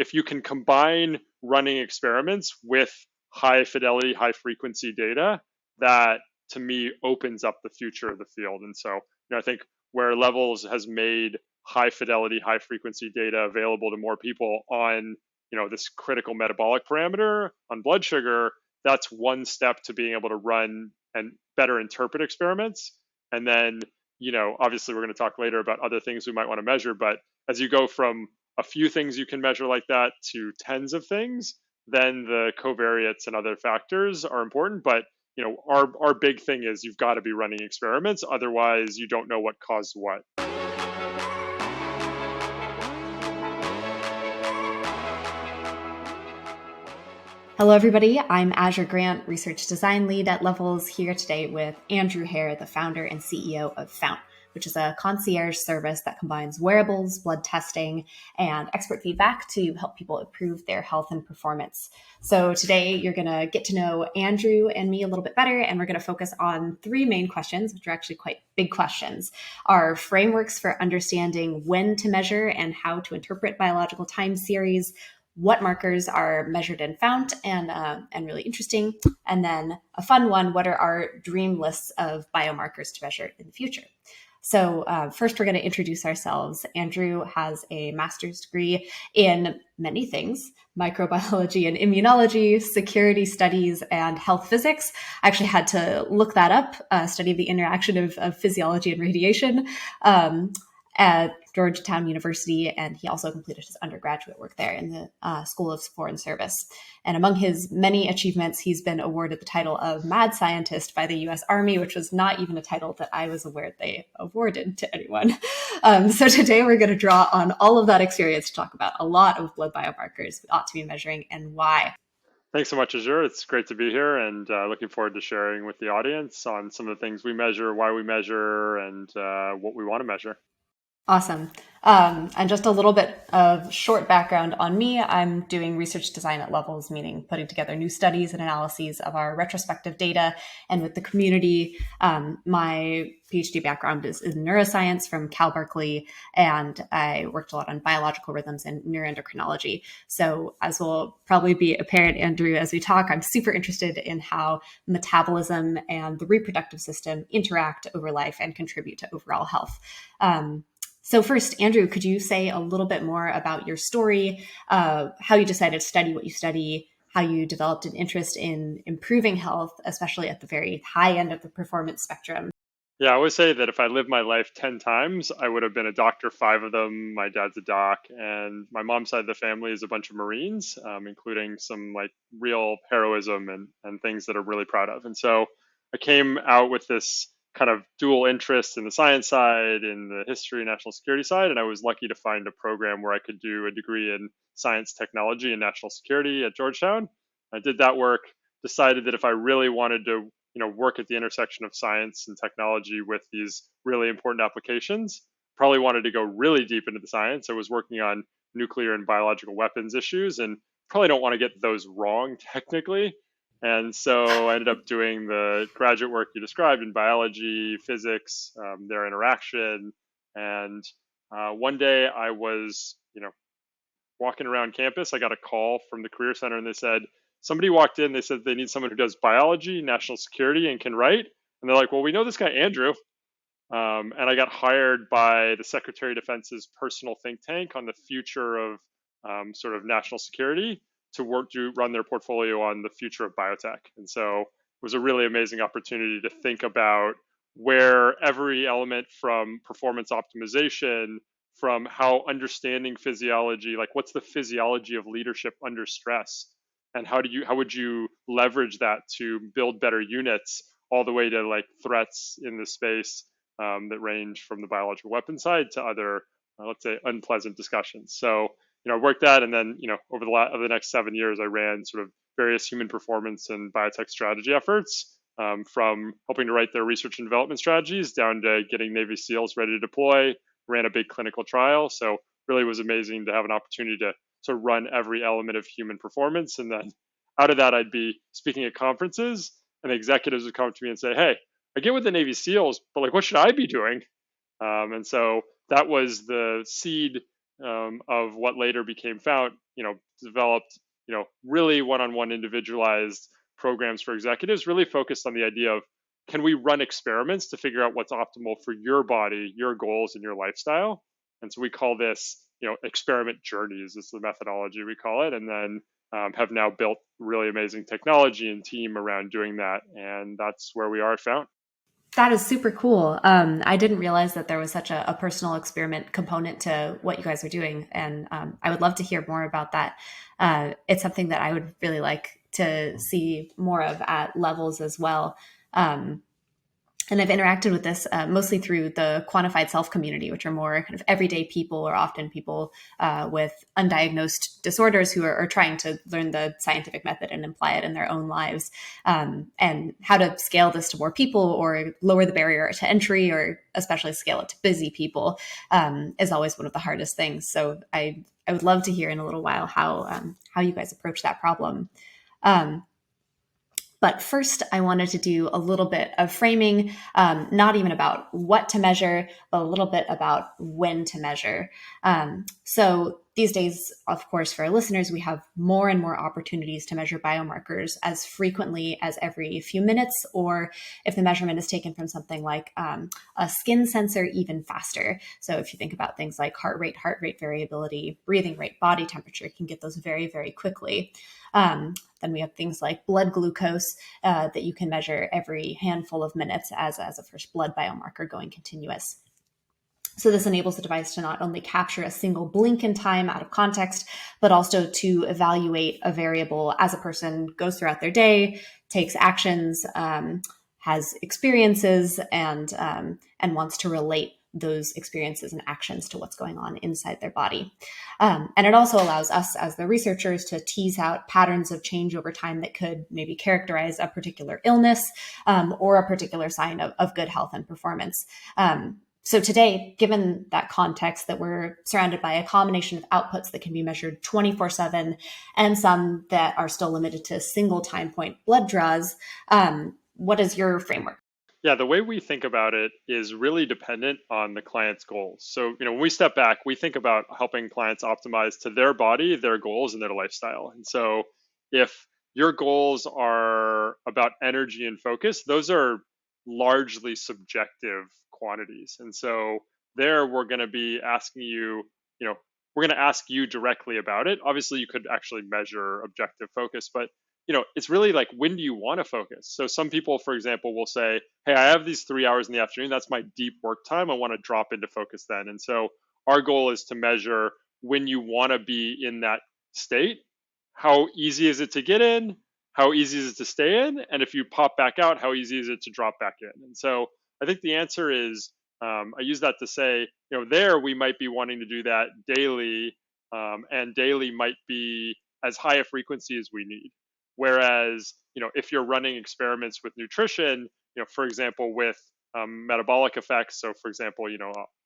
if you can combine running experiments with high fidelity, high frequency data, that to me opens up the future of the field. And so, I think where Levels has made high fidelity, high frequency data available to more people on, this critical metabolic parameter on blood sugar, that's one step to being able to run and better interpret experiments. And then, obviously we're going to talk later about other things we might want to measure, but as you go from a few things you can measure like that to tens of things, then the covariates and other factors are important. But our big thing is you've got to be running experiments, otherwise you don't know what caused what. Hello, everybody. I'm Azure Grant, Research Design Lead at Levels, here today with Andrew Herr, the founder and CEO of Fount, which is a concierge service that combines wearables, blood testing, and expert feedback to help people improve their health and performance. So today you're going to get to know Andrew and me a little bit better, and we're going to focus on three main questions, which are actually quite big questions. Our frameworks for understanding when to measure and how to interpret biological time series, what markers are measured in Fount and really interesting. And then a fun one, what are our dream lists of biomarkers to measure in the future? So first, we're going to introduce ourselves. Andrew has a master's degree in many things: microbiology and immunology, security studies, and health physics. I actually had to look that up, study the interaction of physiology and radiation at Georgetown University, and he also completed his undergraduate work there in the School of Foreign Service. And among his many achievements, he's been awarded the title of Mad Scientist by the U.S. Army, which was not even a title that I was aware they awarded to anyone. So today we're going to draw on all of that experience to talk about a lot of blood biomarkers we ought to be measuring and why. Thanks so much, Azure. It's great to be here, and looking forward to sharing with the audience on some of the things we measure, why we measure, and what we want to measure. Awesome. And just a little bit of short background on me. I'm doing research design at Levels, meaning putting together new studies and analyses of our retrospective data. And with the community, my PhD background is in neuroscience from Cal Berkeley, and I worked a lot on biological rhythms and neuroendocrinology. So as will probably be apparent, Andrew, as we talk, I'm super interested in how metabolism and the reproductive system interact over life and contribute to overall health. So first, Andrew, could you say a little bit more about your story, how you decided to study what you study, how you developed an interest in improving health, especially at the very high end of the performance spectrum? Yeah, I always say that if I lived my life 10 times, I would have been a doctor, 5 of them. My dad's a doc, and my mom's side of the family is a bunch of Marines, including some like real heroism and things that I'm really proud of. And so I came out with this kind of dual interest in the science side, in the history, national security side, and I was lucky to find a program where I could do a degree in science, technology, and national security at Georgetown. I did that work, decided that if I really wanted to work at the intersection of science and technology with these really important applications, probably wanted to go really deep into the science. I was working on nuclear and biological weapons issues, and probably don't want to get those wrong technically. And so I ended up doing the graduate work you described in biology, physics, their interaction. And one day I was, walking around campus. I got a call from the Career Center, and they said, somebody walked in, they said they need someone who does biology, national security, and can write. And they're like, well, we know this guy, Andrew. And I got hired by the Secretary of Defense's personal think tank on the future of sort of national security to run their portfolio on the future of biotech. And so it was a really amazing opportunity to think about where every element from performance optimization, from how understanding physiology, like what's the physiology of leadership under stress, and how would you leverage that to build better units, all the way to like threats in the space that range from the biological weapon side to other, let's say, unpleasant discussions. So I worked that, and then over the next 7 years, I ran sort of various human performance and biotech strategy efforts, from helping to write their research and development strategies down to getting Navy SEALs ready to deploy. Ran a big clinical trial, so really was amazing to have an opportunity to run every element of human performance. And then out of that, I'd be speaking at conferences, and executives would come to me and say, "Hey, I get with the Navy SEALs, but like, what should I be doing?" And so that was the seed of what later became Fount, developed, really one-on-one individualized programs for executives, really focused on the idea of, can we run experiments to figure out what's optimal for your body, your goals, and your lifestyle? And so we call this, experiment journeys is the methodology we call it. And then have now built really amazing technology and team around doing that. And that's where we are at Fount. That is super cool. I didn't realize that there was such a personal experiment component to what you guys are doing. And I would love to hear more about that. It's something that I would really like to see more of at levels as well. And I've interacted with this mostly through the quantified self community, which are more kind of everyday people, or often people with undiagnosed disorders who are trying to learn the scientific method and apply it in their own lives. And how to scale this to more people or lower the barrier to entry, or especially scale it to busy people, is always one of the hardest things. So I would love to hear in a little while how you guys approach that problem. But first, I wanted to do a little bit of framing, not even about what to measure, but a little bit about when to measure. So these days, of course, for our listeners, we have more and more opportunities to measure biomarkers as frequently as every few minutes, or if the measurement is taken from something like a skin sensor, even faster. So if you think about things like heart rate variability, breathing rate, body temperature, you can get those very, very quickly. Then we have things like blood glucose that you can measure every handful of minutes as a first blood biomarker going continuous. So this enables the device to not only capture a single blink in time out of context, but also to evaluate a variable as a person goes throughout their day, takes actions, has experiences, and wants to relate those experiences and actions to what's going on inside their body. And it also allows us as the researchers to tease out patterns of change over time that could maybe characterize a particular illness or a particular sign of good health and performance. So today, given that context that we're surrounded by a combination of outputs that can be measured 24/7 and some that are still limited to single time point blood draws, what is your framework? Yeah, the way we think about it is really dependent on the client's goals. So, when we step back, we think about helping clients optimize to their body, their goals, and their lifestyle. And so, if your goals are about energy and focus, those are largely subjective quantities. And so, there we're going to be asking you, we're going to ask you directly about it. Obviously, you could actually measure objective focus, but it's really like, when do you want to focus? So some people, for example, will say, hey, I have these 3 hours in the afternoon. That's my deep work time. I want to drop into focus then. And so our goal is to measure when you want to be in that state. How easy is it to get in? How easy is it to stay in? And if you pop back out, how easy is it to drop back in? And so I think the answer is, I use that to say, there we might be wanting to do that daily, and daily might be as high a frequency as we need. Whereas, if you're running experiments with nutrition, for example, with metabolic effects, so for example,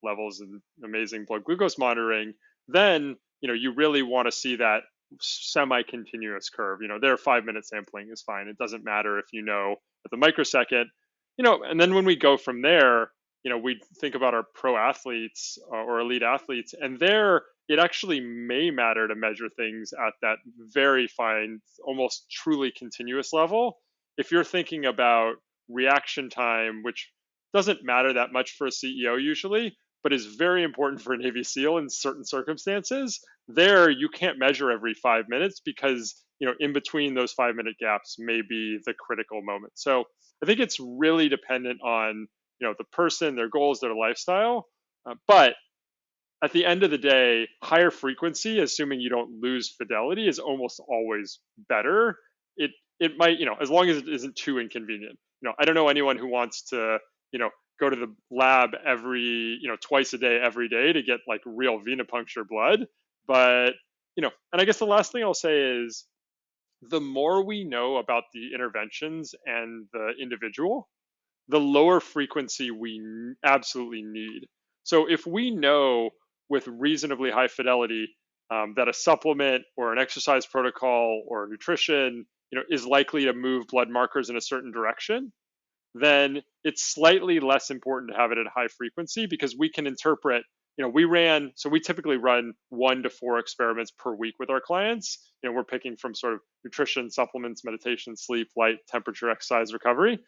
levels in amazing blood glucose monitoring, then, you really want to see that semi-continuous curve. Their 5-minute sampling is fine. It doesn't matter if at the microsecond, and then when we go from there, we think about our pro athletes or elite athletes, and there it actually may matter to measure things at that very fine, almost truly continuous level. If you're thinking about reaction time, which doesn't matter that much for a CEO usually, but is very important for a Navy SEAL in certain circumstances, there you can't measure every 5 minutes because, in between those 5-minute gaps may be the critical moment. So I think it's really dependent on, the person, their goals, their lifestyle. But at the end of the day, higher frequency, assuming you don't lose fidelity, is almost always better. It might, as long as it isn't too inconvenient. I don't know anyone who wants to, go to the lab every, twice a day, every day to get like real venipuncture blood. But, and I guess the last thing I'll say is, the more we know about the interventions and the individual, the lower frequency we absolutely need. So if we know with reasonably high fidelity that a supplement or an exercise protocol or nutrition, is likely to move blood markers in a certain direction, then it's slightly less important to have it at high frequency because we can interpret we typically run 1 to 4 experiments per week with our clients. We're picking from sort of nutrition, supplements, meditation, sleep, light, temperature, exercise, recovery.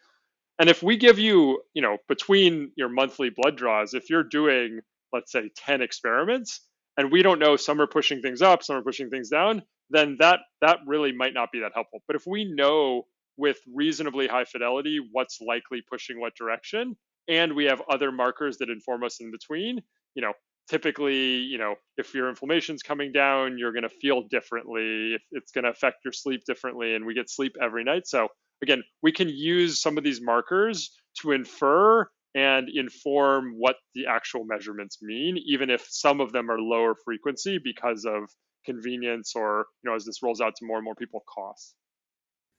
And if we give you, between your monthly blood draws, if you're doing, let's say, 10 experiments, and we don't know, some are pushing things up, some are pushing things down, then that really might not be that helpful. But if we know with reasonably high fidelity what's likely pushing what direction, and we have other markers that inform us in between, you know, typically, if your inflammation's coming down, you're going to feel differently. If it's going to affect your sleep differently, and we get sleep every night. So again, we can use some of these markers to infer and inform what the actual measurements mean, even if some of them are lower frequency because of convenience or, as this rolls out to more and more people, cost.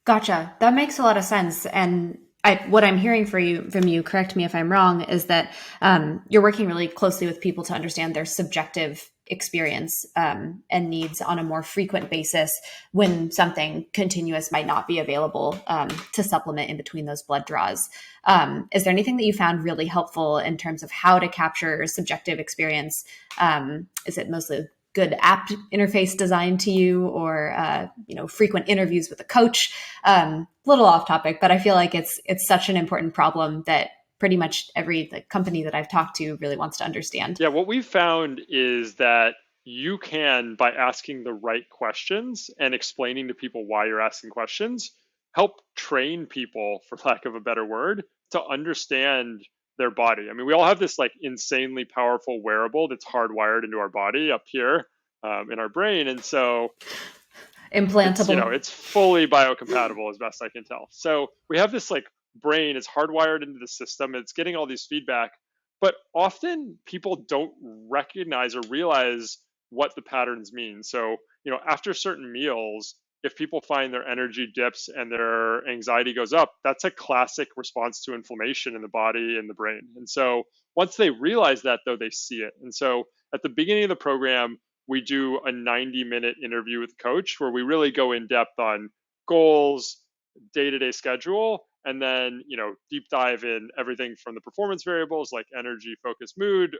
Gotcha. That makes a lot of sense. And what I'm hearing from you, correct me if I'm wrong, is that you're working really closely with people to understand their subjective experience and needs on a more frequent basis when something continuous might not be available to supplement in between those blood draws. Is there anything that you found really helpful in terms of how to capture subjective experience? Is it mostly good app interface design to you, or frequent interviews with a coach? Little off topic, but I feel like it's such an important problem that pretty much every company that I've talked to really wants to understand. Yeah, what we've found is that you can, by asking the right questions and explaining to people why you're asking questions, help train people, for lack of a better word, to understand their body. I mean, we all have this insanely powerful wearable that's hardwired into our body up here in our brain. And so Implantable. it's fully biocompatible as best I can tell. So we have this brain, it's hardwired into the system, it's getting all these feedback, but often people don't recognize or realize what the patterns mean. So, after certain meals, if people find their energy dips and their anxiety goes up, that's a classic response to inflammation in the body and the brain. And so once they realize that, though, they see it. And so at the beginning of the program, we do a 90-minute interview with the coach where we really go in depth on goals, day-to-day schedule, and then deep dive in everything from the performance variables like energy, focus, mood,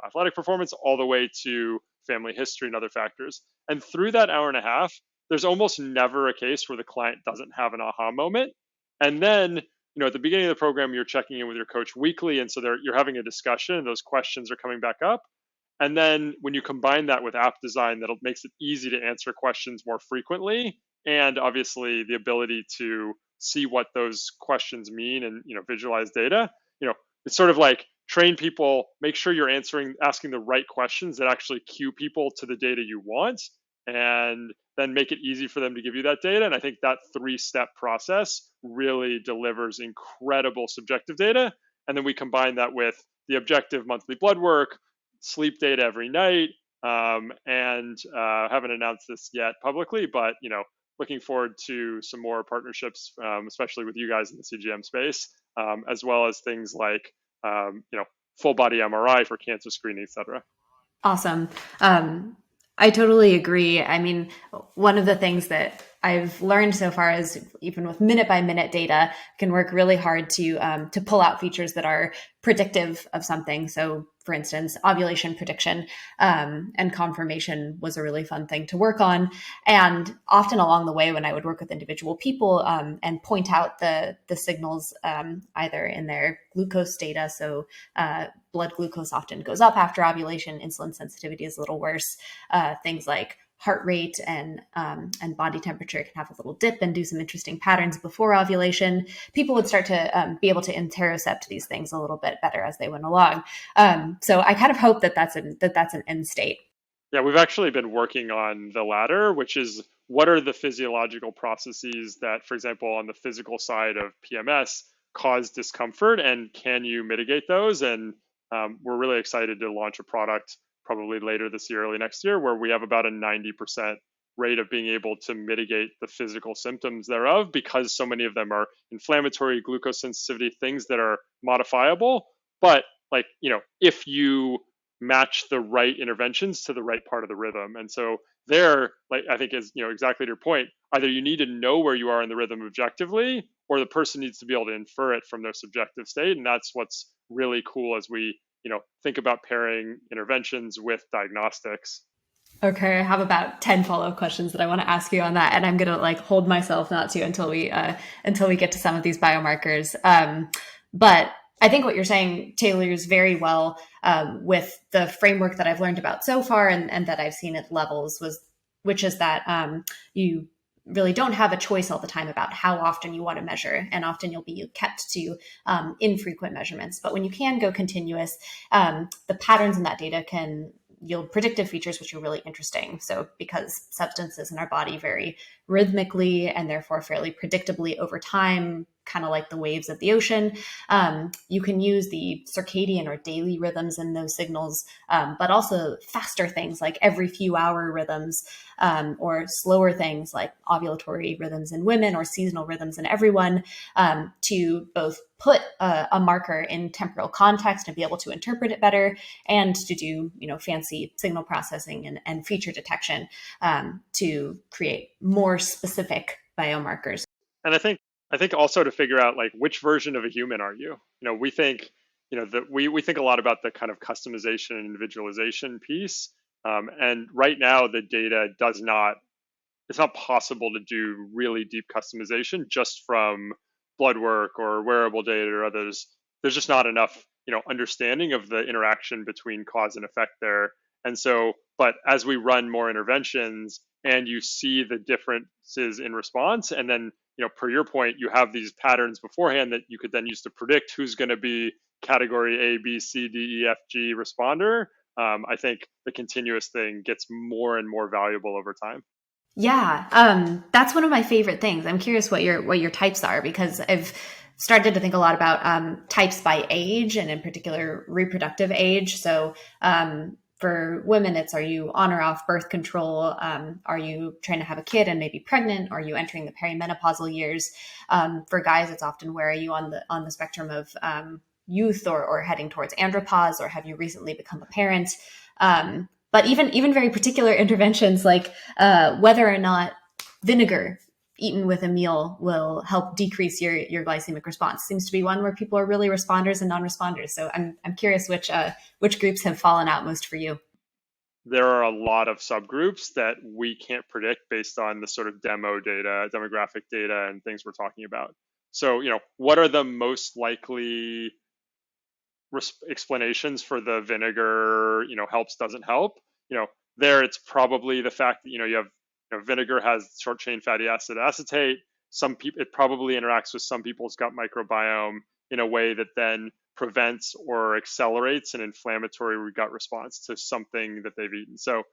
athletic performance, all the way to family history and other factors. And through that hour and a half, there's almost never a case where the client doesn't have an aha moment. And then at the beginning of the program, you're checking in with your coach weekly, and so you're having a discussion, and those questions are coming back up. And then when you combine that with app design, that makes it easy to answer questions more frequently, and obviously the ability to see what those questions mean and visualize data. It's sort of like train people, make sure you're asking the right questions that actually cue people to the data you want, and then make it easy for them to give you that data. And I think that 3-step process really delivers incredible subjective data. And then we combine that with the objective monthly blood work, sleep data every night, and haven't announced this yet publicly, but looking forward to some more partnerships, especially with you guys in the CGM space, as well as things like full body MRI for cancer screening, et cetera. Awesome. I totally agree. I mean, one of the things that I've learned so far is even with minute by minute data can work really hard to pull out features that are predictive of something. So, for instance, ovulation prediction and confirmation was a really fun thing to work on. And often along the way, when I would work with individual people and point out the signals either in their glucose data, so blood glucose often goes up after ovulation, insulin sensitivity is a little worse. Things like heart rate and body temperature can have a little dip and do some interesting patterns before ovulation. People would start to be able to interocept these things a little bit better as they went along. So I kind of hope that that's an end state. Yeah, we've actually been working on the latter, which is what are the physiological processes that, for example, on the physical side of PMS cause discomfort, and can you mitigate those? And we're really excited to launch a product probably later this year, early next year, where we have about a 90% rate of being able to mitigate the physical symptoms thereof, because so many of them are inflammatory, glucose sensitivity, things that are modifiable. But if you match the right interventions to the right part of the rhythm. And so there, I think is, exactly to your point, either you need to know where you are in the rhythm objectively, or the person needs to be able to infer it from their subjective state. And that's what's really cool as we think about pairing interventions with diagnostics. Okay, I have about 10 follow-up questions that I want to ask you on that, and I'm gonna like hold myself not to until we get to some of these biomarkers. But I think what you're saying tailors very well with the framework that I've learned about so far, and that I've seen at levels, which is that you really don't have a choice all the time about how often you want to measure, and often you'll be kept to infrequent measurements. But when you can go continuous, the patterns in that data can yield predictive features, which are really interesting. So because substances in our body vary rhythmically and therefore fairly predictably over time, kind of like the waves of the ocean, you can use the circadian or daily rhythms in those signals, but also faster things like every few hour rhythms, or slower things like ovulatory rhythms in women or seasonal rhythms in everyone, to both put a marker in temporal context and be able to interpret it better, and to do fancy signal processing and feature detection, to create more specific biomarkers. And I think also to figure out like which version of a human are you. We think that we think a lot about the kind of customization and individualization piece. And right now the data does not, it's not possible to do really deep customization just from blood work or wearable data or others. There's just not enough understanding of the interaction between cause and effect there. And so, but as we run more interventions and you see the differences in response, and then per your point, you have these patterns beforehand that you could then use to predict who's going to be category A, B, C, D, E, F, G responder. I think the continuous thing gets more and more valuable over time. Yeah, that's one of my favorite things. I'm curious what your types are, because I've started to think a lot about types by age, and in particular reproductive age. So for women, it's, are you on or off birth control? Are you trying to have a kid and maybe pregnant? Are you entering the perimenopausal years? For guys, it's often, where are you on the spectrum of youth or heading towards andropause, or have you recently become a parent? But even very particular interventions like whether or not vinegar eaten with a meal will help decrease your glycemic response seems to be one where people are really responders and non-responders. So I'm curious which groups have fallen out most for you. There are a lot of subgroups that we can't predict based on the sort of demo data, demographic data, and things we're talking about. So, what are the most likely explanations for the vinegar, helps, doesn't help? There it's probably the fact that, you have, vinegar has short chain fatty acid acetate. Some people, it probably interacts with some people's gut microbiome in a way that then prevents or accelerates an inflammatory gut response to something that they've eaten. So,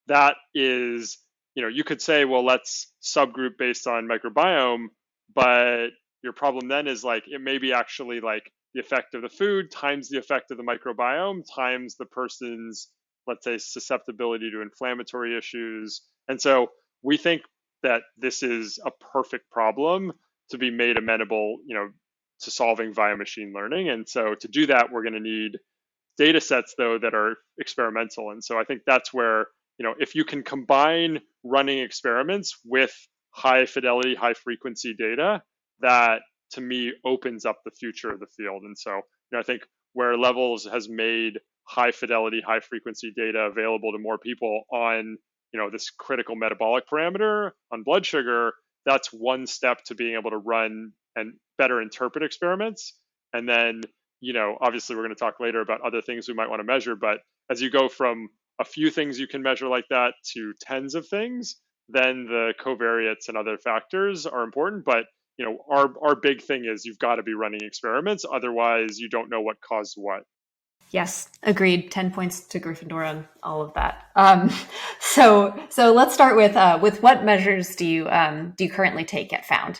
that is, you could say, well, let's subgroup based on microbiome, but your problem then is like, it may be actually like the effect of the food times the effect of the microbiome times the person's, let's say, susceptibility to inflammatory issues. And so we think that this is a perfect problem to be made amenable, to solving via machine learning. And so to do that, we're going to need data sets, though, that are experimental. And so I think that's where, if you can combine running experiments with high fidelity, high frequency data, that to me opens up the future of the field. And so, I think where Levels has made high fidelity, high frequency data available to more people on, this critical metabolic parameter on blood sugar, that's one step to being able to run and better interpret experiments. And then, obviously we're going to talk later about other things we might want to measure, but as you go from a few things you can measure like that to tens of things, then the covariates and other factors are important. But our big thing is you've got to be running experiments, otherwise you don't know what caused what. Yes, agreed. 10 points to Gryffindor on all of that. So let's start with what measures do you currently take at Found?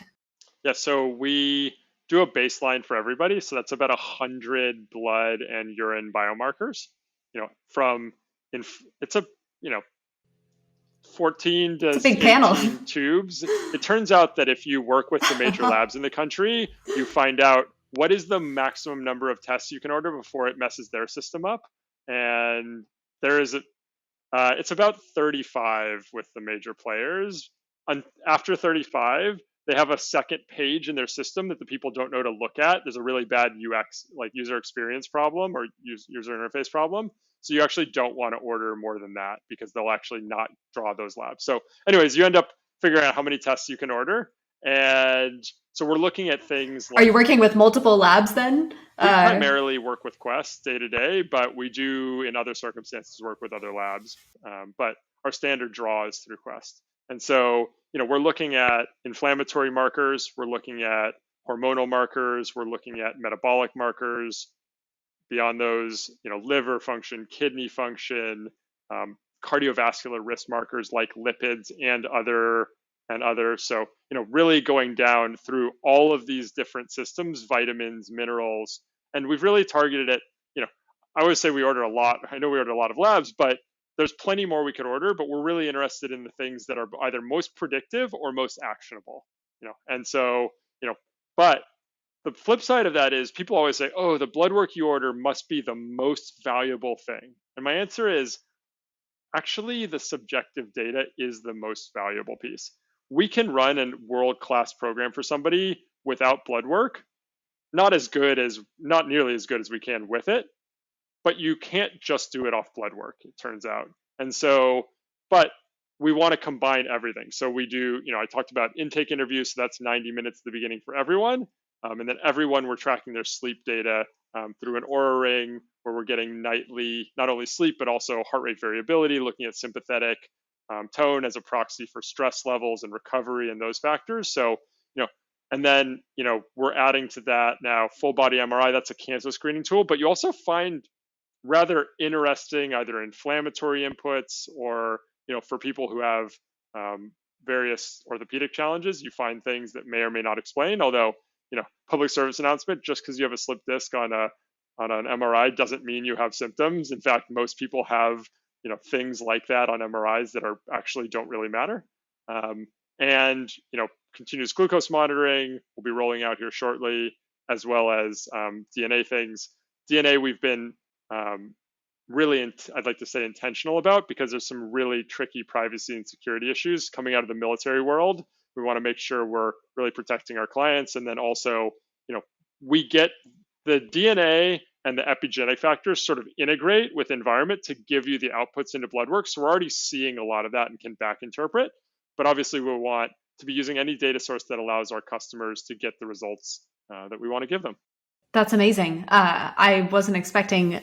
Yeah, so we do a baseline for everybody. So that's about 100 blood and urine biomarkers. From it's a 14 It's to a big panel. 18 tubes. It turns out that if you work with the major labs in the country, you find out what is the maximum number of tests you can order before it messes their system up. And there is it's about 35 with the major players. After 35, they have a second page in their system that the people don't know to look at. There's a really bad UX, like user experience problem or user interface problem. So you actually don't want to order more than that because they'll actually not draw those labs. So anyways, you end up figuring out how many tests you can order. And so we're looking at things Are you like, working with multiple labs then? we primarily work with Quest day to day, but we do in other circumstances work with other labs. But our standard draw is through Quest. And so, we're looking at inflammatory markers, we're looking at hormonal markers, we're looking at metabolic markers. Beyond those, liver function, kidney function, cardiovascular risk markers like lipids and others. So, really going down through all of these different systems, vitamins, minerals, and we've really targeted it. I always say we order a lot. I know we order a lot of labs, but there's plenty more we could order, but we're really interested in the things that are either most predictive or most actionable. And so, but the flip side of that is people always say, oh, the blood work you order must be the most valuable thing. And my answer is actually the subjective data is the most valuable piece. We can run a world-class program for somebody without blood work, not nearly as good as we can with it, but you can't just do it off blood work, it turns out. And so, but we want to combine everything. So we do, I talked about intake interviews, so that's 90 minutes at the beginning for everyone. And then everyone, we're tracking their sleep data through an Oura ring where we're getting nightly, not only sleep, but also heart rate variability, looking at sympathetic tone as a proxy for stress levels and recovery and those factors. So, and then, we're adding to that now full body MRI, that's a cancer screening tool, but you also find rather interesting either inflammatory inputs or, for people who have various orthopedic challenges, you find things that may or may not explain. Although, public service announcement, just because you have a slip disc on an MRI doesn't mean you have symptoms. In fact, most people have, things like that on MRIs that are actually don't really matter. And, continuous glucose monitoring will be rolling out here shortly, as well as DNA things. DNA, we've been really, I'd like to say intentional about because there's some really tricky privacy and security issues coming out of the military world. We want to make sure we're really protecting our clients. And then also, we get the DNA and the epigenetic factors sort of integrate with environment to give you the outputs into blood work. So we're already seeing a lot of that and can back interpret. But obviously, we want to be using any data source that allows our customers to get the results that we want to give them. That's amazing. I wasn't expecting,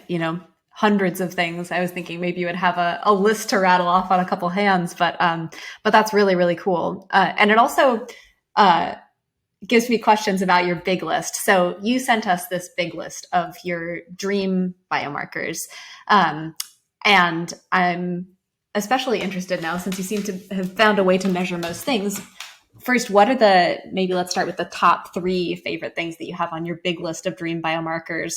hundreds of things. I was thinking maybe you would have a list to rattle off on a couple hands, but that's really, really cool. And it also gives me questions about your big list. So you sent us this big list of your dream biomarkers. And I'm especially interested now since you seem to have found a way to measure most things. First, what are maybe let's start with the top 3 favorite things that you have on your big list of dream biomarkers?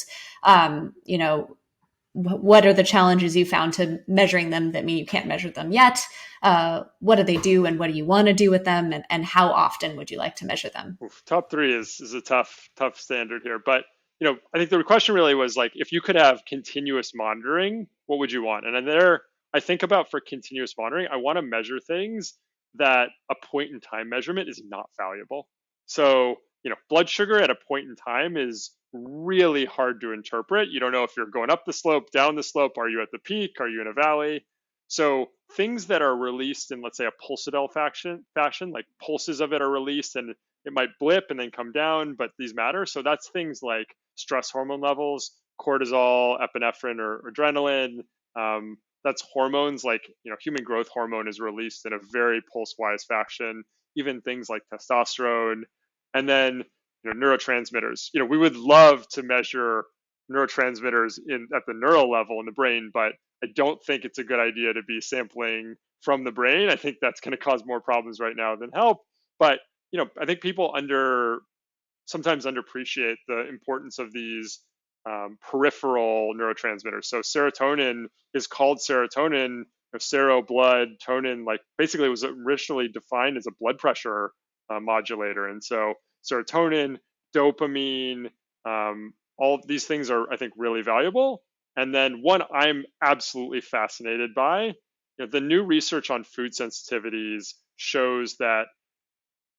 What are the challenges you found to measuring them that mean you can't measure them yet? What do they do and what do you want to do with them? And how often would you like to measure them? Top 3 is a tough standard here. But, I think the question really was like, if you could have continuous monitoring, what would you want? And then I think about for continuous monitoring, I want to measure things that a point in time measurement is not valuable. So, blood sugar at a point in time is really hard to interpret. You don't know if you're going up the slope, down the slope. Are you at the peak? Are you in a valley? So things that are released in, let's say, a pulsatile fashion, like pulses of it are released and it might blip and then come down, but these matter. So that's things like stress hormone levels, cortisol, epinephrine, or adrenaline. That's hormones like, human growth hormone is released in a very pulse-wise fashion, even things like testosterone. And then, neurotransmitters. We would love to measure neurotransmitters at the neural level in the brain, but I don't think it's a good idea to be sampling from the brain. I think that's going to cause more problems right now than help. But, I think people sometimes underappreciate the importance of these peripheral neurotransmitters. So serotonin is called serotonin, sero blood, tonin, like basically it was originally defined as a blood pressure modulator. And so serotonin, dopamine, all of these things are, I think, really valuable. And then one I'm absolutely fascinated by, the new research on food sensitivities shows that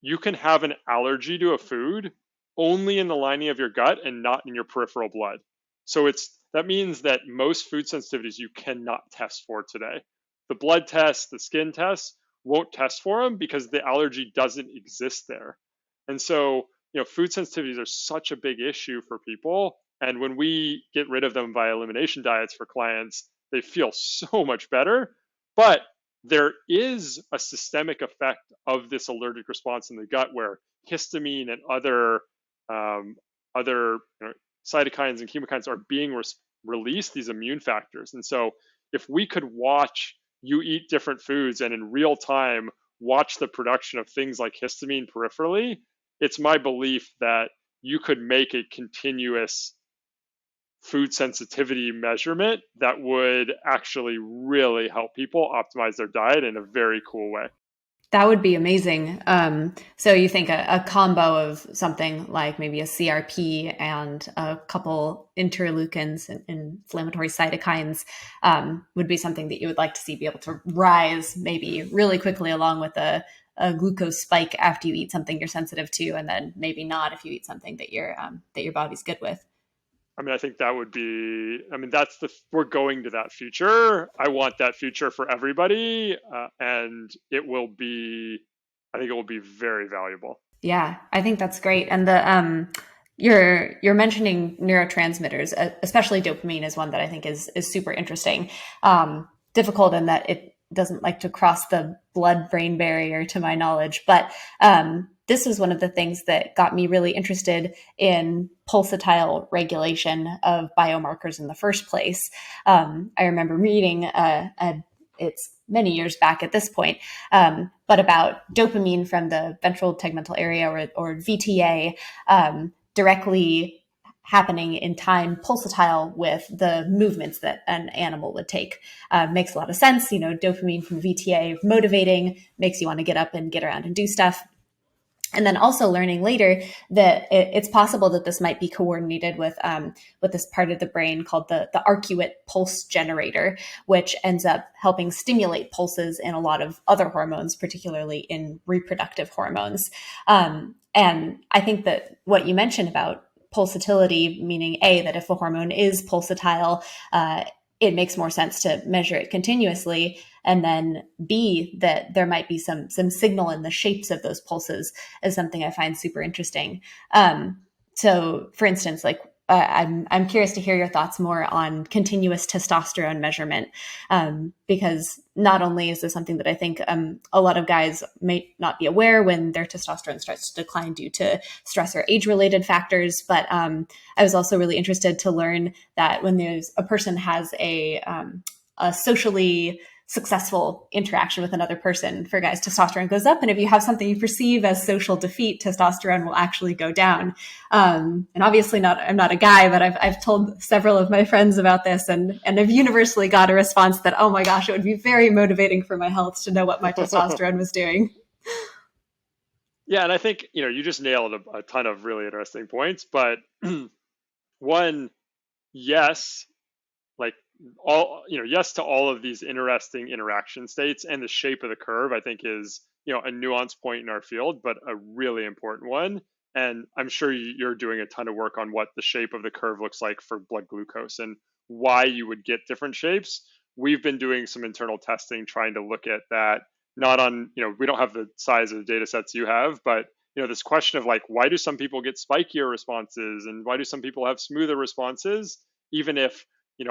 you can have an allergy to a food only in the lining of your gut and not in your peripheral blood. So that means that most food sensitivities you cannot test for today. The blood tests, the skin tests won't test for them because the allergy doesn't exist there. And so, food sensitivities are such a big issue for people. And when we get rid of them via elimination diets for clients, they feel so much better. But there is a systemic effect of this allergic response in the gut where histamine and other cytokines and chemokines are being released, these immune factors. And so if we could watch you eat different foods and in real time watch the production of things like histamine peripherally, it's my belief that you could make a continuous food sensitivity measurement that would actually really help people optimize their diet in a very cool way. That would be amazing. So you think a combo of something like maybe a CRP and a couple interleukins and inflammatory cytokines would be something that you would like to see be able to rise maybe really quickly, along with a glucose spike after you eat something you're sensitive to, and then maybe not if you eat something that your body's good with. I think that would be, we're going to that future. I want that future for everybody. And I think it will be very valuable. Yeah, I think that's great. And the, you're mentioning neurotransmitters, especially dopamine is one that I think is super interesting. Difficult in that it doesn't like to cross the blood-brain barrier, to my knowledge, but this is one of the things that got me really interested in pulsatile regulation of biomarkers in the first place. I remember reading it's many years back at this point, but about dopamine from the ventral tegmental area, or VTA, directly happening in time pulsatile with the movements that an animal would take. Makes a lot of sense. Dopamine from VTA motivating, makes you want to get up and get around and do stuff. And then also learning later that it's possible that this might be coordinated with this part of the brain called the arcuate pulse generator, which ends up helping stimulate pulses in a lot of other hormones, particularly in reproductive hormones. And I think that what you mentioned about pulsatility, meaning A, that if a hormone is pulsatile, it makes more sense to measure it continuously. And then B, that there might be some signal in the shapes of those pulses is something I find super interesting. So for instance, like I'm curious to hear your thoughts more on continuous testosterone measurement, because not only is this something that I think a lot of guys may not be aware when their testosterone starts to decline due to stress or age-related factors, but I was also really interested to learn that when a person has a socially successful interaction with another person, for guys, testosterone goes up. And if you have something you perceive as social defeat, testosterone will actually go down. And obviously I'm not a guy, but I've told several of my friends about this, and I've universally got a response that, oh my gosh, it would be very motivating for my health to know what my testosterone was doing. Yeah. And I think, you just nailed a ton of really interesting points, but one, yes, like yes to all of these interesting interaction states, and the shape of the curve, I think, is, a nuanced point in our field, but a really important one. And I'm sure you're doing a ton of work on what the shape of the curve looks like for blood glucose and why you would get different shapes. We've been doing some internal testing trying to look at that, not on, we don't have the size of the data sets you have, but this question of like, why do some people get spikier responses and why do some people have smoother responses, even if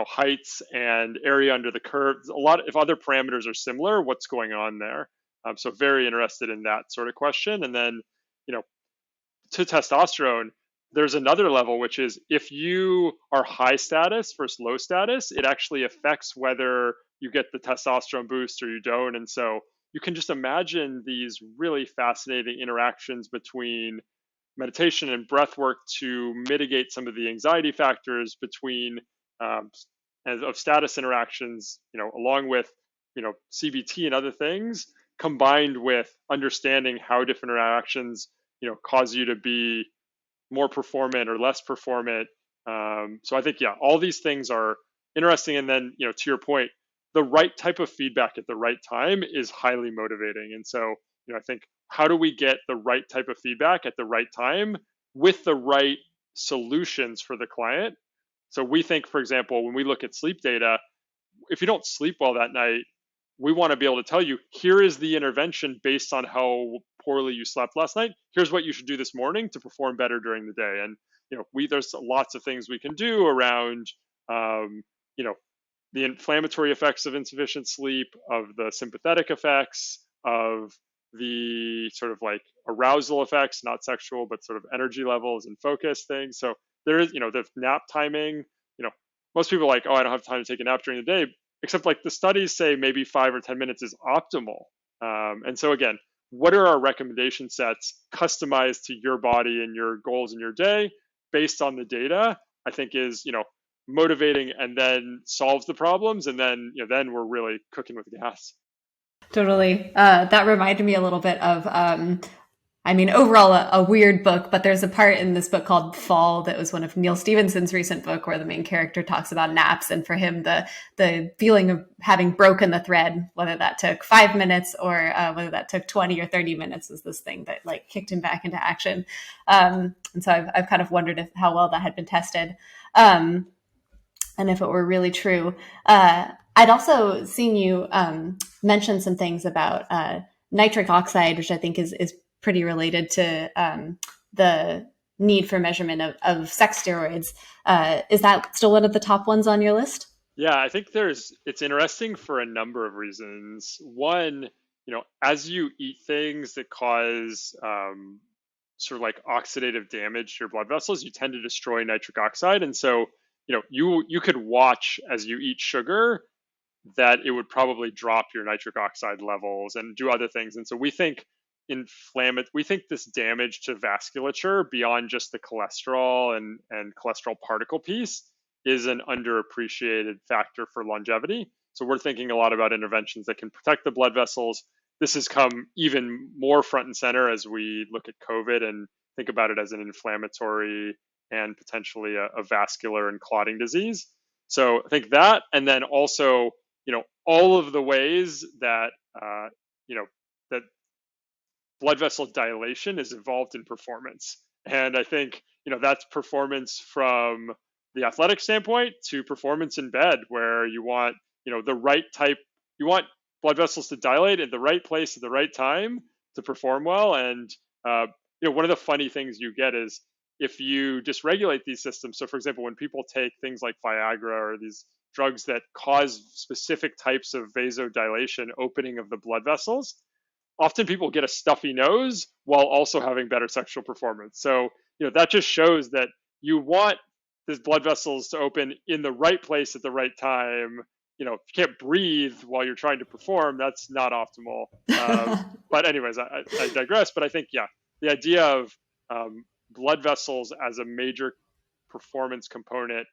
heights and area under the curve, if other parameters are similar, what's going on there? So very interested in that sort of question. And then, to testosterone, there's another level, which is if you are high status versus low status, it actually affects whether you get the testosterone boost or you don't. And so you can just imagine these really fascinating interactions between meditation and breath work to mitigate some of the anxiety factors between of status interactions, along with, CBT and other things, combined with understanding how different interactions, cause you to be more performant or less performant. So I think, yeah, all these things are interesting. And then, to your point, the right type of feedback at the right time is highly motivating. And so, I think, how do we get the right type of feedback at the right time with the right solutions for the client? So we think, for example, when we look at sleep data, if you don't sleep well that night, we want to be able to tell you, here is the intervention based on how poorly you slept last night. Here's what you should do this morning to perform better during the day. And there's lots of things we can do around, um, you know, the inflammatory effects of insufficient sleep, of the sympathetic effects, of the sort of like arousal effects, not sexual, but sort of energy levels and focus things. So there is, the nap timing. Most people are like, oh, I don't have time to take a nap during the day, except like the studies say maybe 5 or 10 minutes is optimal. And so again, what are our recommendation sets customized to your body and your goals in your day based on the data? I think is, motivating, and then solves the problems, and then then we're really cooking with gas. Totally. That reminded me a little bit of, overall a weird book, but there's a part in this book called Fall that was one of Neil Stephenson's recent book where the main character talks about naps, and for him the feeling of having broken the thread, whether that took 5 minutes or whether that took 20 or 30 minutes, is this thing that like kicked him back into action. And so I've kind of wondered how well that had been tested. And if it were really true. I'd also seen you mention some things about nitric oxide, which I think is pretty related to the need for measurement of sex steroids. Is that still one of the top ones on your list? Yeah, I think it's interesting for a number of reasons. One, as you eat things that cause sort of like oxidative damage to your blood vessels, you tend to destroy nitric oxide. And so, you could watch as you eat sugar that it would probably drop your nitric oxide levels and do other things. And so we think this damage to vasculature beyond just the cholesterol and cholesterol particle piece is an underappreciated factor for longevity. So we're thinking a lot about interventions that can protect the blood vessels. This has come even more front and center as we look at COVID and think about it as an inflammatory and potentially a vascular and clotting disease. So I think that, and then also, all of the ways that, that blood vessel dilation is involved in performance. And I think, that's performance from the athletic standpoint to performance in bed, where you want, the right type, you want blood vessels to dilate at the right place at the right time to perform well. And, one of the funny things you get is if you dysregulate these systems. So for example, when people take things like Viagra or these drugs that cause specific types of vasodilation, opening of the blood vessels, often people get a stuffy nose while also having better sexual performance. So, that just shows that you want these blood vessels to open in the right place at the right time. If you can't breathe while you're trying to perform, that's not optimal. But anyways, I digress. But I think, the idea of blood vessels as a major performance component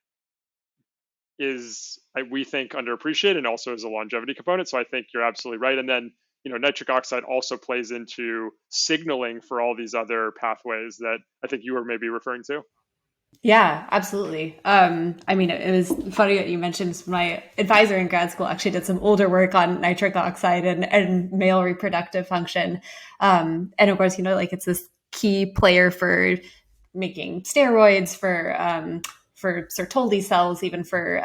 is, we think, underappreciated, and also as a longevity component. So I think you're absolutely right. And then, nitric oxide also plays into signaling for all these other pathways that I think you were maybe referring to. Yeah, absolutely. It was funny that you mentioned my advisor in grad school actually did some older work on nitric oxide and male reproductive function. And of course, it's this key player for making steroids, for Sertoli cells, even for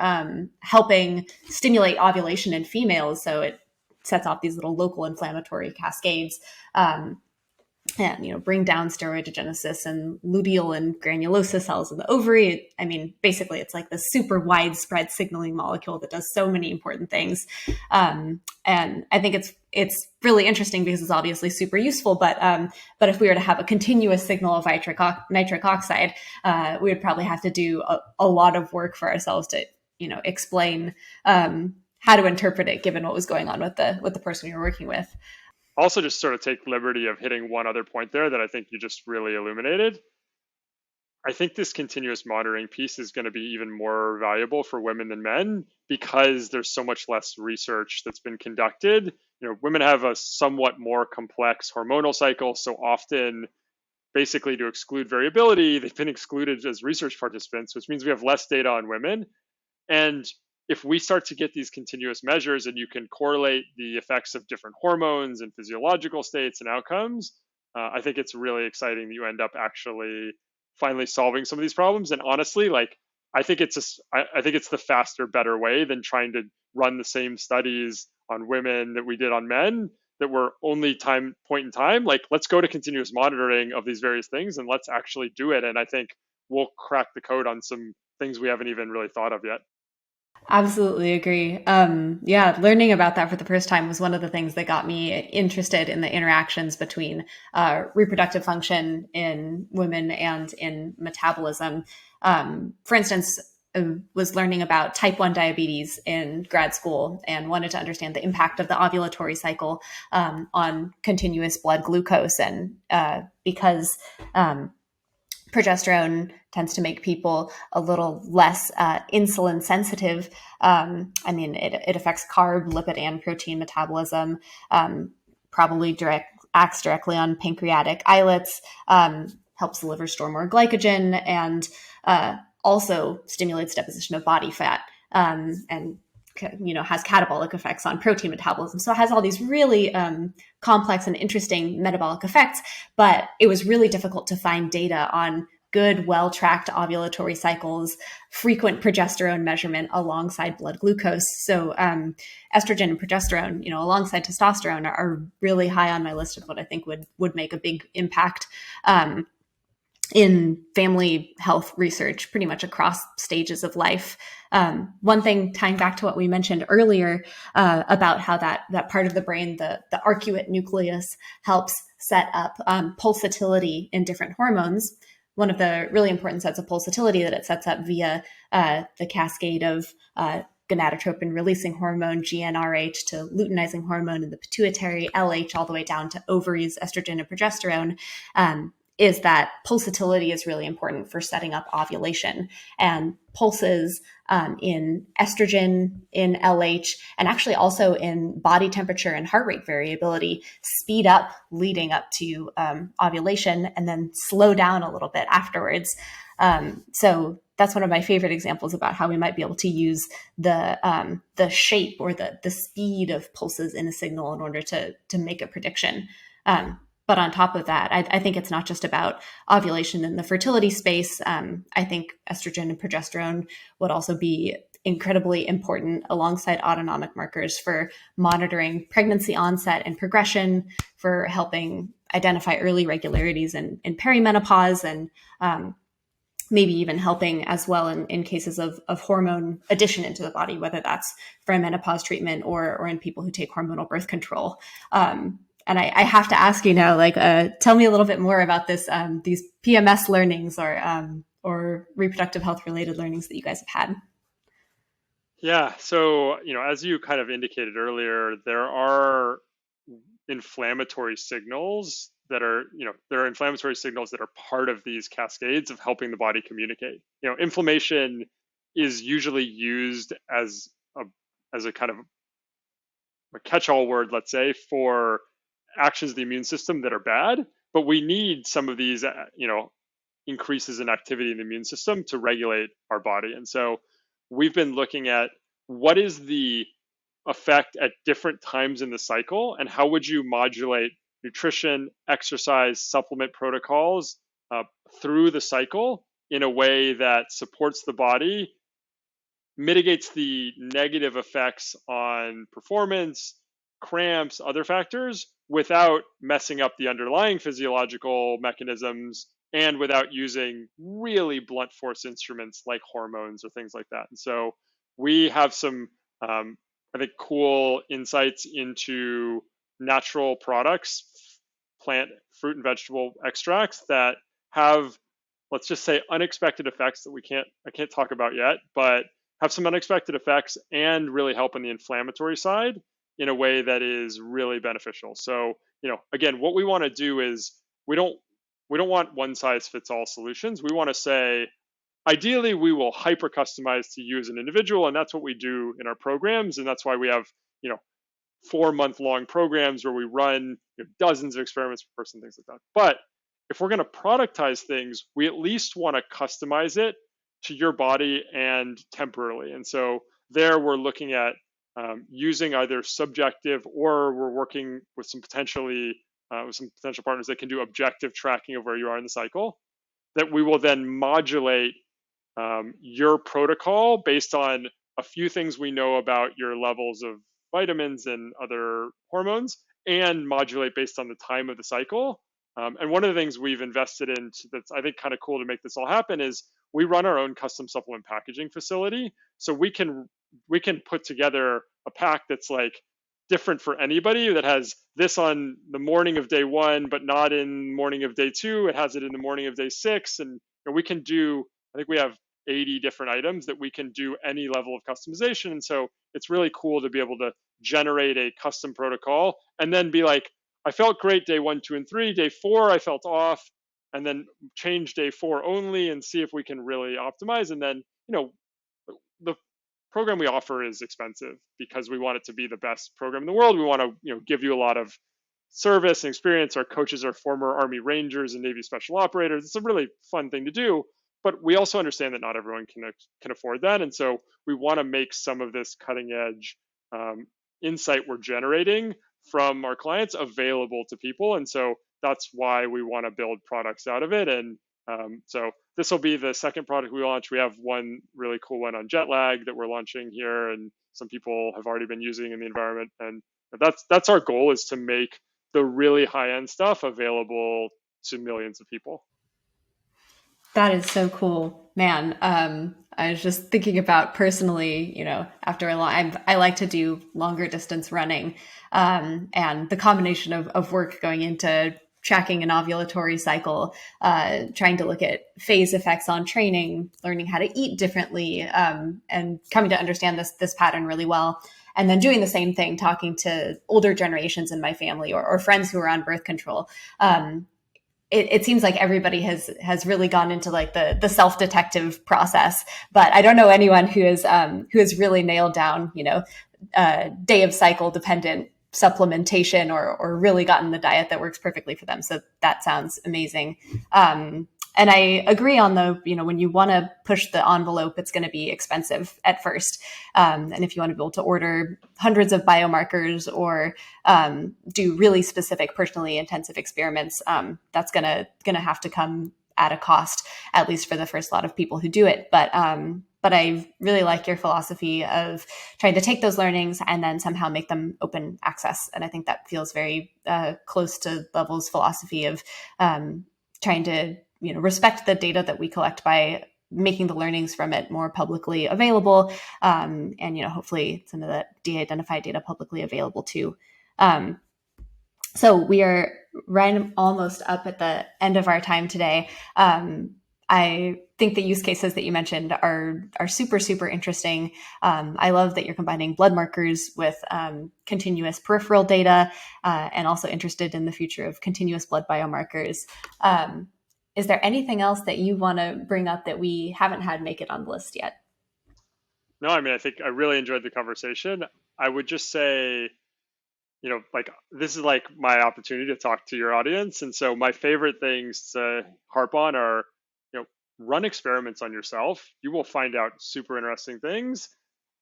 helping stimulate ovulation in females. So it sets off these little local inflammatory cascades. And bring down steroidogenesis and luteal and granulosa cells in the ovary. Basically, it's like this super widespread signaling molecule that does so many important things. And I think it's really interesting because it's obviously super useful. But if we were to have a continuous signal of nitric oxide, we would probably have to do a lot of work for ourselves to explain how to interpret it, given what was going on with the person you're working with. Also, just sort of take liberty of hitting one other point there that I think you just really illuminated. I think this continuous monitoring piece is going to be even more valuable for women than men because there's so much less research that's been conducted. Women have a somewhat more complex hormonal cycle, so often, basically to exclude variability, they've been excluded as research participants, which means we have less data on women. And if we start to get these continuous measures and you can correlate the effects of different hormones and physiological states and outcomes, I think it's really exciting that you end up actually finally solving some of these problems. And honestly, like I think it's the faster, better way than trying to run the same studies on women that we did on men that were only time point in time. Like, let's go to continuous monitoring of these various things and let's actually do it. And I think we'll crack the code on some things we haven't even really thought of yet. Absolutely agree. Yeah, learning about that for the first time was one of the things that got me interested in the interactions between reproductive function in women and in metabolism. For instance, I was learning about type 1 diabetes in grad school and wanted to understand the impact of the ovulatory cycle on continuous blood glucose. And because progesterone tends to make people a little less insulin sensitive. I mean, it affects carb, lipid, and protein metabolism, probably acts directly on pancreatic islets, helps the liver store more glycogen, and also stimulates deposition of body fat, and has catabolic effects on protein metabolism. So it has all these really complex and interesting metabolic effects, but it was really difficult to find data on good, well-tracked ovulatory cycles, frequent progesterone measurement alongside blood glucose. So estrogen and progesterone, alongside testosterone, are really high on my list of what I think would make a big impact in family health research pretty much across stages of life. One thing, tying back to what we mentioned earlier about how that part of the brain, the arcuate nucleus, helps set up pulsatility in different hormones. One of the really important sets of pulsatility that it sets up via the cascade of gonadotropin releasing hormone, GnRH, to luteinizing hormone in the pituitary, LH, all the way down to ovaries, estrogen and progesterone, is that pulsatility is really important for setting up ovulation. And pulses in estrogen, in LH, and actually also in body temperature and heart rate variability speed up leading up to ovulation and then slow down a little bit afterwards. So that's one of my favorite examples about how we might be able to use the shape or the speed of pulses in a signal in order to make a prediction. But on top of that, I think it's not just about ovulation in the fertility space. I think estrogen and progesterone would also be incredibly important alongside autonomic markers for monitoring pregnancy onset and progression, for helping identify early regularities in perimenopause, and maybe even helping as well in cases of hormone addition into the body, whether that's for a menopause treatment or in people who take hormonal birth control. And I have to ask you now, tell me a little bit more about these PMS learnings or reproductive health related learnings that you guys have had. Yeah. So, as you kind of indicated earlier, there are inflammatory signals that are, there are inflammatory signals that are part of these cascades of helping the body communicate. Inflammation is usually used as a kind of a catch-all word, let's say, for actions of the immune system that are bad, but we need some of these, increases in activity in the immune system to regulate our body. And so we've been looking at what is the effect at different times in the cycle and how would you modulate nutrition, exercise, supplement protocols through the cycle in a way that supports the body, mitigates the negative effects on performance, cramps, other factors, without messing up the underlying physiological mechanisms and without using really blunt force instruments like hormones or things like that. And so we have some, I think, cool insights into natural products, plant, fruit, and vegetable extracts that have, let's just say, unexpected effects that I can't talk about yet, but have some unexpected effects and really help on the inflammatory side in a way that is really beneficial. So, again, what we want to do is we don't want one size fits all solutions. We want to say, ideally, we will hyper customize to you as an individual, and that's what we do in our programs, and that's why we have 4-month-long programs where we run dozens of experiments per person, things like that. But if we're going to productize things, we at least want to customize it to your body and temporarily. And so there we're looking at using either subjective, or we're working with some potential partners that can do objective tracking of where you are in the cycle, that we will then modulate your protocol based on a few things we know about your levels of vitamins and other hormones, and modulate based on the time of the cycle. And one of the things we've invested in that's, I think, kind of cool to make this all happen is we run our own custom supplement packaging facility. So we can put together a pack that's like different for anybody, that has this on the morning of day one, but not in morning of day two. It has it in the morning of day six. And we can do, I think we have 80 different items that we can do any level of customization. And so it's really cool to be able to generate a custom protocol and then be like, I felt great day 1, 2, and 3. Day 4, I felt off, and then change day 4 only and see if we can really optimize. And then, the program we offer is expensive because we want it to be the best program in the world. We want to, give you a lot of service and experience. Our coaches are former Army Rangers and Navy Special Operators. It's a really fun thing to do, but we also understand that not everyone can afford that. And so we want to make some of this cutting edge insight we're generating from our clients available to people. And so that's why we want to build products out of it. And so this will be the second product we launch. We have one really cool one on jet lag that we're launching here, and some people have already been using in the environment. And that's our goal, is to make the really high end stuff available to millions of people. That is so cool, man. I was just thinking about personally, after I like to do longer distance running, and the combination of work going into tracking an ovulatory cycle, trying to look at phase effects on training, learning how to eat differently, and coming to understand this pattern really well. And then doing the same thing, talking to older generations in my family or friends who are on birth control. It seems like everybody has really gone into like the self-detective process, but I don't know anyone who has really nailed down, day of cycle dependent supplementation or really gotten the diet that works perfectly for them. So that sounds amazing. And I agree on when you want to push the envelope, it's going to be expensive at first. And if you want to be able to order hundreds of biomarkers or do really specific, personally intensive experiments, that's going to have to come at a cost, at least for the first lot of people who do it. But I really like your philosophy of trying to take those learnings and then somehow make them open access. And I think that feels very close to Level's philosophy of trying to respect the data that we collect by making the learnings from it more publicly available, and hopefully some of the de-identified data publicly available too. So we are right almost up at the end of our time today. I think the use cases that you mentioned are super, super interesting. I love that you're combining blood markers with continuous peripheral data, and also interested in the future of continuous blood biomarkers. Is there anything else that you want to bring up that we haven't had make it on the list yet? No, I think I really enjoyed the conversation. I would just say, this is like my opportunity to talk to your audience. And so my favorite things to harp on are, run experiments on yourself. You will find out super interesting things.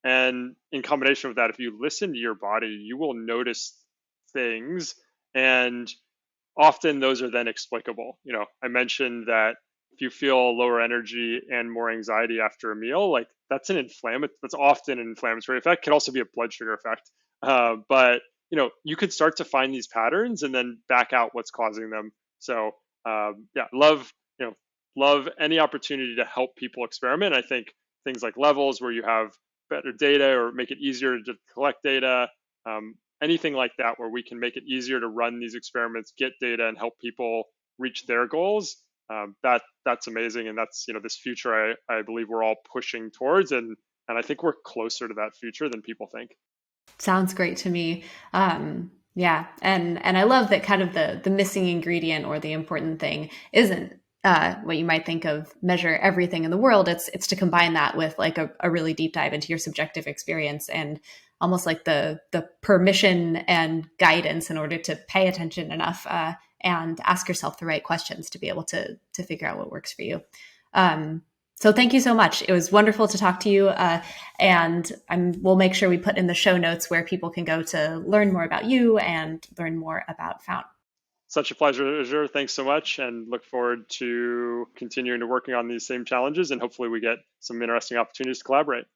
And in combination with that, if you listen to your body, you will notice things. And often those are then explicable. I mentioned that if you feel lower energy and more anxiety after a meal, like that's often an inflammatory effect. Could also be a blood sugar effect. But you could start to find these patterns and then back out what's causing them. So love any opportunity to help people experiment. I think things like Levels, where you have better data or make it easier to collect data, anything like that, where we can make it easier to run these experiments, get data, and help people reach their goals. That's amazing, and that's this future I believe we're all pushing towards, and I think we're closer to that future than people think. Sounds great to me. Yeah, and I love that kind of the missing ingredient or the important thing isn't what you might think of measure everything in the world. It's to combine that with like a really deep dive into your subjective experience and almost like the permission and guidance in order to pay attention enough and ask yourself the right questions to be able to figure out what works for you. So thank you so much. It was wonderful to talk to you. And we'll make sure we put in the show notes where people can go to learn more about you and learn more about Fount. Such a pleasure, Azure. Thanks so much, and look forward to continuing to working on these same challenges, and hopefully we get some interesting opportunities to collaborate.